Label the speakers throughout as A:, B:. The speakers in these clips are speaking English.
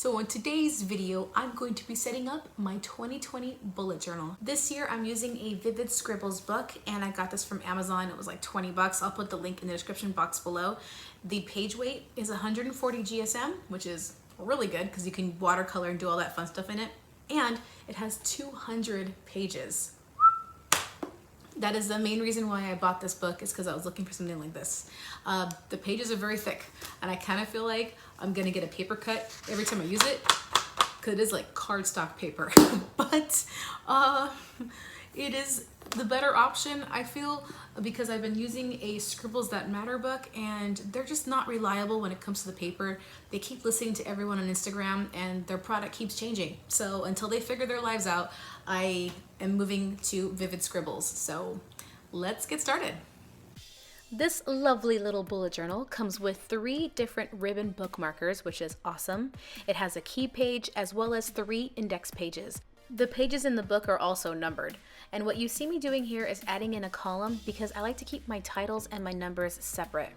A: So in today's video, I'm going to be setting up my 2020 bullet journal. This year, I'm using a Vivid Scribbles book, and I got this from Amazon. It was like 20 bucks. I'll put the link in the description box below. The page weight is 140 GSM, which is really good because you can watercolor and do all that fun stuff in it. And it has 200 pages. That is the main reason why I bought this book, is because I was looking for something like this. The pages are very thick, and I kind of feel like I'm gonna get a paper cut every time I use it, because it is like cardstock paper. But it is the better option, I feel, because I've been using a Scribbles That Matter book, and they're just not reliable when it comes to the paper. They keep listening to everyone on Instagram, and their product keeps changing. So until they figure their lives out, I am moving to Vivid Scribbles. So let's get started. This lovely little bullet journal comes with 3 different ribbon bookmarkers, which is awesome. It has a key page as well as 3 index pages. The pages in the book are also numbered. And what you see me doing here is adding in a column because I like to keep my titles and my numbers separate.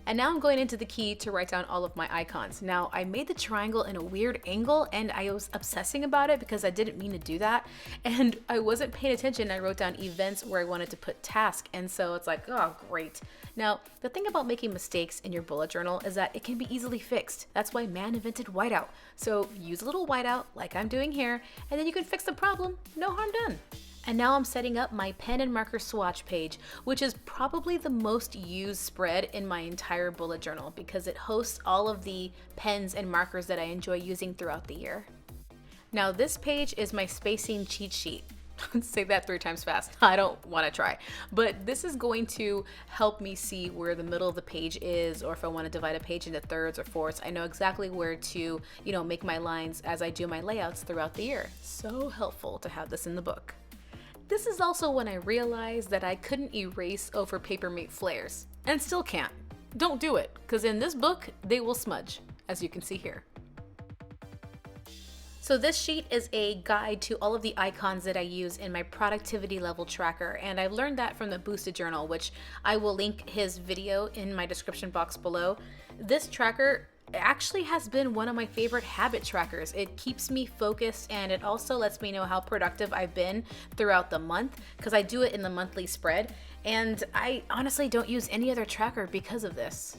A: And now I'm going into the key to write down all of my icons. Now, I made the triangle in a weird angle, and I was obsessing about it because I didn't mean to do that. And I wasn't paying attention. I wrote down events where I wanted to put task. And so it's like, oh, great. Now, the thing about making mistakes in your bullet journal is that it can be easily fixed. That's why man invented whiteout. So use a little whiteout like I'm doing here, and then you can fix the problem. No harm done. And now I'm setting up my pen and marker swatch page, which is probably the most used spread in my entire bullet journal because it hosts all of the pens and markers that I enjoy using throughout the year. Now this page is my spacing cheat sheet. Say that 3 times fast. I don't want to try. But this is going to help me see where the middle of the page is, or if I want to divide a page into thirds or fourths. I know exactly where to, make my lines as I do my layouts throughout the year. So helpful to have this in the book. This is also when I realized that I couldn't erase over Papermate flares, and still can't. Don't do it, because in this book, they will smudge, as you can see here. So this sheet is a guide to all of the icons that I use in my productivity level tracker, and I've learned that from the Boosted Journal, which I will link his video in my description box below. This tracker actually has been one of my favorite habit trackers. It keeps me focused, and it also lets me know how productive I've been throughout the month because I do it in the monthly spread, and I honestly don't use any other tracker because of this.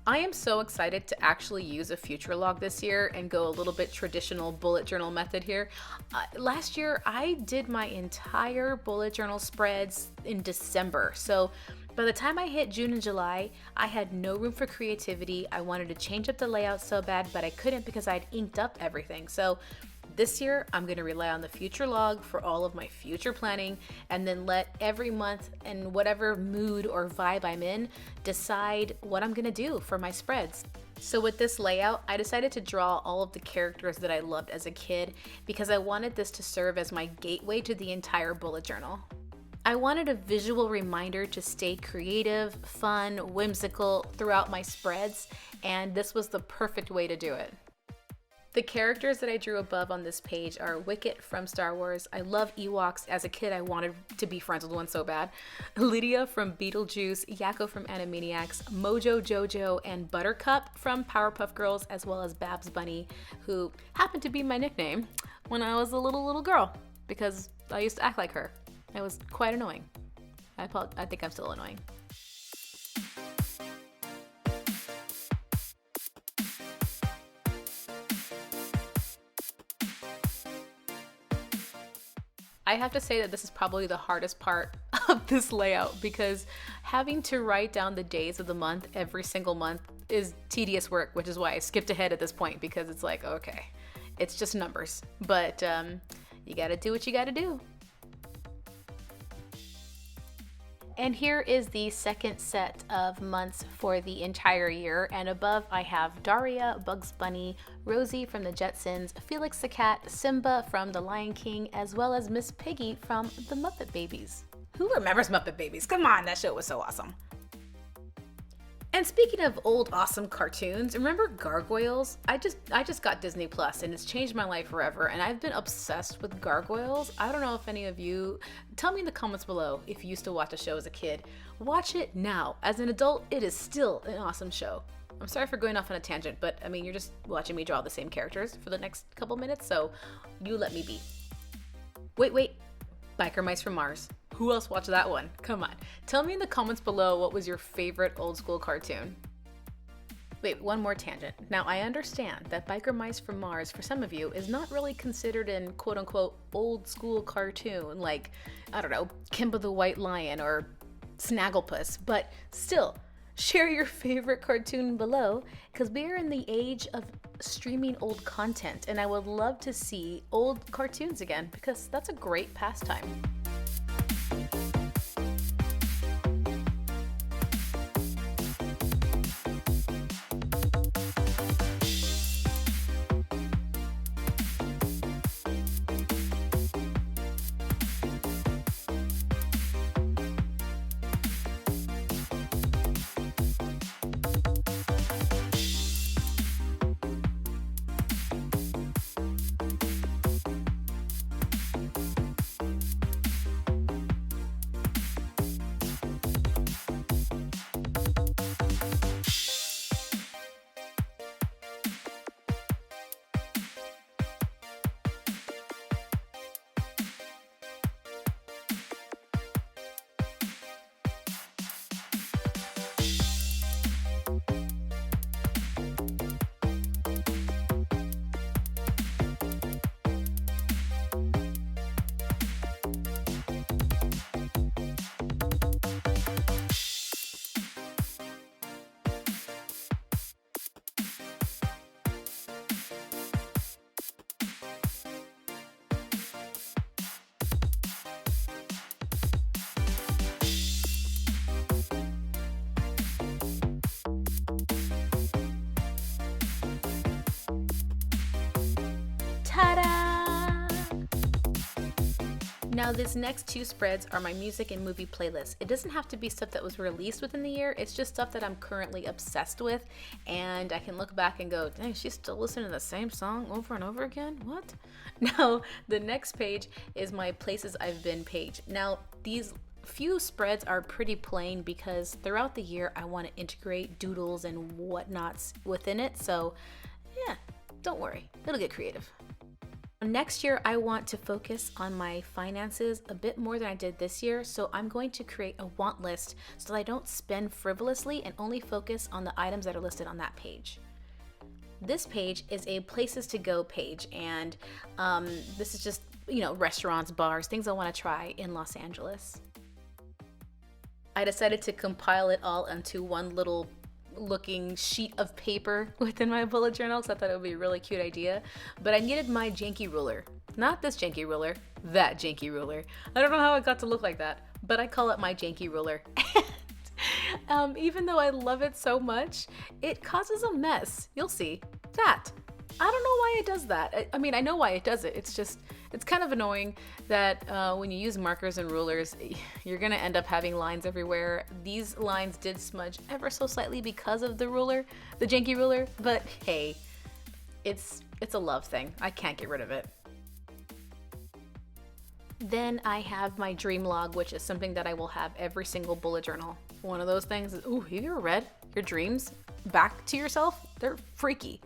A: I am so excited to actually use a future log this year and go a little bit traditional bullet journal method here. Last year, I did my entire bullet journal spreads in December. So by the time I hit June and July, I had no room for creativity. I wanted to change up the layout so bad, but I couldn't because I'd inked up everything. So this year, I'm going to rely on the future log for all of my future planning, and then let every month and whatever mood or vibe I'm in decide what I'm going to do for my spreads. So with this layout, I decided to draw all of the characters that I loved as a kid because I wanted this to serve as my gateway to the entire bullet journal. I wanted a visual reminder to stay creative, fun, whimsical throughout my spreads, and this was the perfect way to do it. The characters that I drew above on this page are Wicket from Star Wars. I love Ewoks. As a kid, I wanted to be friends with one so bad. Lydia from Beetlejuice, Yakko from Animaniacs, Mojo Jojo, and Buttercup from Powerpuff Girls, as well as Babs Bunny, who happened to be my nickname when I was a little girl because I used to act like her. I was quite annoying. I think I'm still annoying. I have to say that this is probably the hardest part of this layout because having to write down the days of the month every single month is tedious work, which is why I skipped ahead at this point because it's like, okay, it's just numbers, but you gotta do what you gotta do. And here is the second set of months for the entire year. And above I have Daria, Bugs Bunny, Rosie from the Jetsons, Felix the Cat, Simba from The Lion King, as well as Miss Piggy from The Muppet Babies. Who remembers Muppet Babies? Come on, that show was so awesome. And speaking of old awesome cartoons, remember Gargoyles? I just got Disney Plus and it's changed my life forever, and I've been obsessed with Gargoyles. I don't know if any of you, tell me in the comments below if you used to watch the show as a kid. Watch it now. As an adult, it is still an awesome show. I'm sorry for going off on a tangent, but I mean, you're just watching me draw the same characters for the next couple minutes, so you let me be. Wait. Biker Mice from Mars. Who else watched that one? Come on. Tell me in the comments below what was your favorite old school cartoon. Wait, one more tangent. Now, I understand that Biker Mice from Mars, for some of you, is not really considered an quote-unquote old school cartoon like, I don't know, Kimba the White Lion or Snagglepuss, but still, share your favorite cartoon below, because we are in the age of streaming old content, and I would love to see old cartoons again, because that's a great pastime. Ta-da! Now these next two spreads are my music and movie playlist. It doesn't have to be stuff that was released within the year, it's just stuff that I'm currently obsessed with, and I can look back and go, dang, she's still listening to the same song over and over again? What? Now, the next page is my places I've been page. Now, these few spreads are pretty plain because throughout the year I want to integrate doodles and whatnots within it, so yeah, don't worry, it'll get creative. Next year, I want to focus on my finances a bit more than I did this year, so I'm going to create a want list so that I don't spend frivolously and only focus on the items that are listed on that page. This page is a places to go page, and this is just, restaurants, bars, things I want to try in Los Angeles. I decided to compile it all into one little looking sheet of paper within my bullet journal because I thought it would be a really cute idea, but I needed my janky ruler. Not this janky ruler, that janky ruler. I don't know how it got to look like that, but I call it my janky ruler. And even though I love it so much, it causes a mess. You'll see that. I don't know why it does that. I mean, I know why it does it. It's kind of annoying that when you use markers and rulers, you're gonna end up having lines everywhere. These lines did smudge ever so slightly because of the ruler, the janky ruler, but hey, it's a love thing. I can't get rid of it. Then I have my dream log, which is something that I will have every single bullet journal. One of those things is, ooh, have you ever read your dreams back to yourself? They're freaky.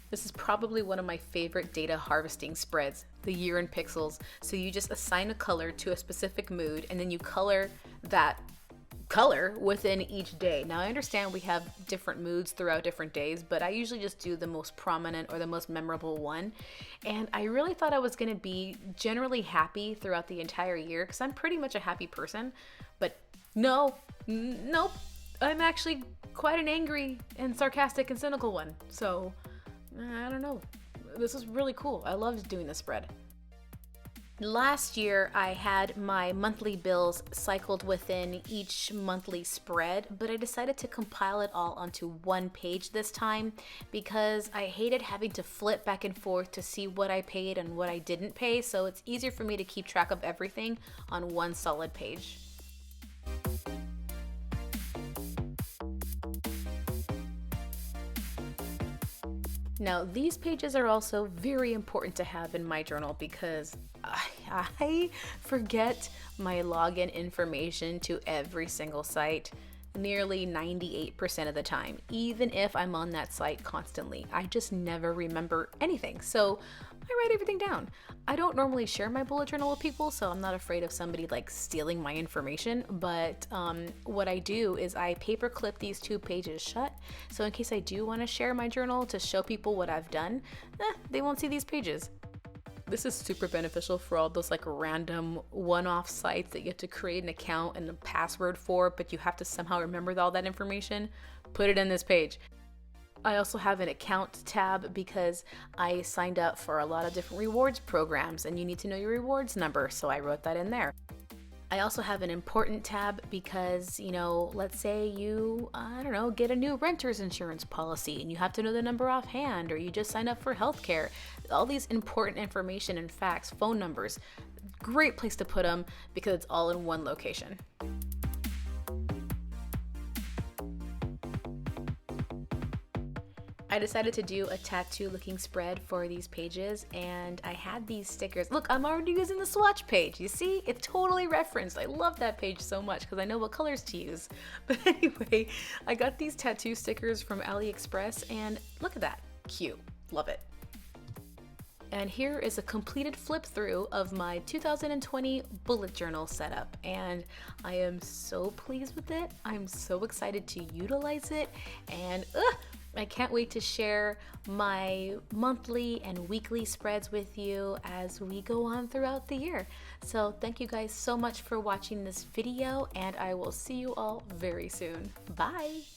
A: This is probably one of my favorite data harvesting spreads, the year in pixels. So you just assign a color to a specific mood and then you color that color within each day. Now I understand we have different moods throughout different days, but I usually just do the most prominent or the most memorable one. And I really thought I was gonna be generally happy throughout the entire year because I'm pretty much a happy person, but nope, I'm actually quite an angry and sarcastic and cynical one. So I don't know. This is really cool. I loved doing this spread. Last year, I had my monthly bills cycled within each monthly spread, but I decided to compile it all onto one page this time because I hated having to flip back and forth to see what I paid and what I didn't pay, so it's easier for me to keep track of everything on one solid page. Now, these pages are also very important to have in my journal because I forget my login information to every single site nearly 98% of the time, even if I'm on that site constantly. I just never remember anything. So I write everything down. I don't normally share my bullet journal with people, so I'm not afraid of somebody like stealing my information. But what I do is I paper clip these 2 pages shut. So in case I do want to share my journal to show people what I've done, they won't see these pages. This is super beneficial for all those like random one-off sites that you have to create an account and a password for, but you have to somehow remember all that information. Put it in this page. I also have an account tab because I signed up for a lot of different rewards programs and you need to know your rewards number, so I wrote that in there. I also have an important tab because, you know, let's say you, I don't know, get a new renter's insurance policy and you have to know the number offhand, or you just sign up for healthcare. All these important information and facts, phone numbers, great place to put them because it's all in one location. I decided to do a tattoo looking spread for these pages, and I had these stickers. Look, I'm already using the swatch page. You see, it's totally referenced. I love that page so much because I know what colors to use. But anyway, I got these tattoo stickers from AliExpress, and look at that, cute, love it. And here is a completed flip through of my 2020 bullet journal setup, and I am so pleased with it. I'm so excited to utilize it, and I can't wait to share my monthly and weekly spreads with you as we go on throughout the year. So thank you guys so much for watching this video, and I will see you all very soon. Bye!